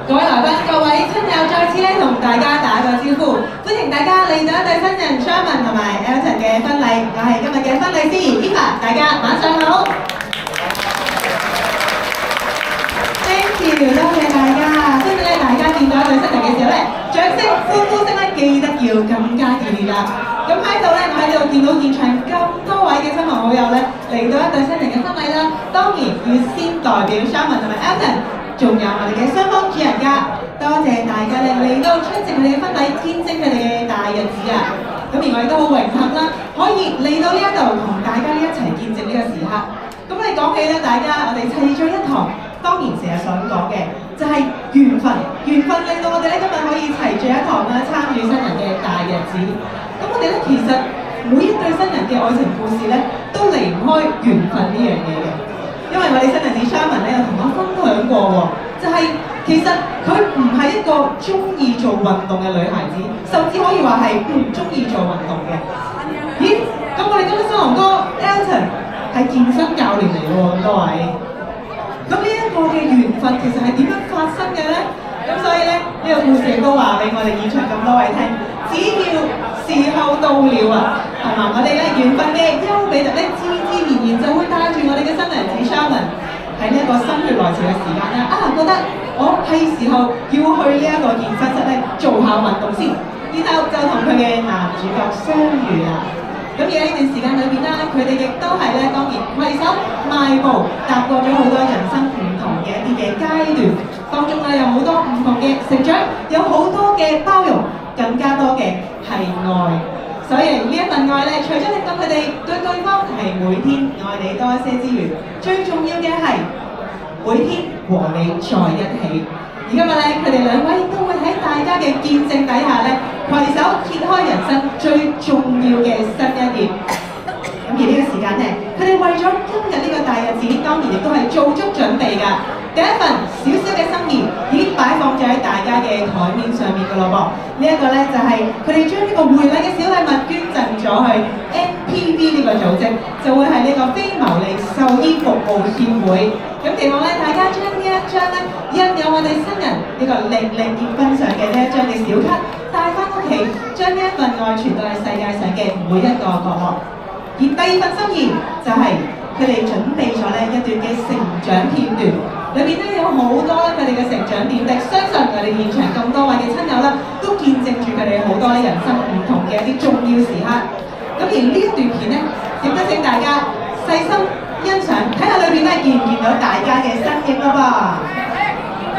各位來賓、各位親友，再次咧同大家打個招呼，歡迎大家嚟到一對新人 Sherman 同埋 Elton 嘅婚禮。我係今日嘅婚禮司儀 Eva， 大家晚上好。Thank you， 多謝大家。相信咧大家見到一對新人嘅時候咧，掌聲、歡呼聲咧記得要更加熱烈啦。咁喺度咧，我喺度見到現場咁多位嘅親朋好友咧嚟到一對新人嘅婚禮啦，當然要先代表 Sherman 同埋 Elton。仲有我哋嘅雙方主人家，多謝大家咧嚟到出席佢哋嘅婚禮，見證佢哋嘅大日子啊！咁而我亦都好榮幸啦，可以嚟到呢一度同大家一齊見證呢個時刻。咁你講起咧，大家我哋齊聚一堂，當然成日想講嘅就係緣分，緣分令到我哋咧今日可以齊聚一堂啦，參與新人嘅大日子。咁我哋咧其實每一對新人嘅愛情故事咧，都離唔開緣分呢樣嘢嘅。因為我哋新人子 Sherman 咧有同我分享過喎，就係其實佢唔係一個中意做運動嘅女孩子，甚至可以話係唔中意做運動嘅。咦？咁我哋今日新郎哥 Elton 係健身教練嚟喎，各位。咁呢一個嘅緣分其實係點樣發生嘅咧？咁所以咧呢個故事亦都話俾我哋現場咁多位聽，只要時候到了啊，係嘛？我哋咧緣分嘅丘比特咧自然就會帶住我哋嘅新娘子 Sherman 喺呢一個心血來潮嘅時間咧，覺得我係時候要去呢一個健身室咧做下運動先，然後就同佢嘅男主角相遇啦。咁而喺呢段時間裏邊啦，佢哋亦都係咧當然攜手邁步踏過咗好多人生唔同嘅一啲嘅階段，當中咧有好多唔同嘅成長，有好多嘅包容，更加多嘅係愛。所以呢一份愛咧，除咗令到佢哋對對方係每天愛你多一些之餘，最重要嘅係每天和你在一起。而今日咧，佢哋兩位都會喺大家嘅見證底下咧，攜手揭開人生最重要嘅新一頁。咁而呢個時間咧，佢哋為咗今日呢個大日子，當然亦都係做足準備㗎。第一份少少嘅心意已經擺放咗喺大家嘅台面上面㗎咯噃。呢一個咧就係佢哋將呢個回禮嘅小禮物捐贈咗去 NPV 呢個組織，就會係呢個非牟利獸醫服務協會。咁期望咧大家將呢一張咧印有我哋新人呢個00結婚上嘅呢一張嘅小卡帶翻屋企，將呢一份愛傳到去世界上嘅每一個角落。而第二份心意就係佢哋準備咗咧一段嘅成長片段，裏邊咧有好多佢哋嘅成長點滴，相信我哋現場咁多位嘅親友啦，都見證住佢哋好多人生唔同嘅一啲重要時刻。咁而呢一段片咧，值得請大家細心欣賞，睇下裏邊咧見唔見到大家嘅身影咯噃。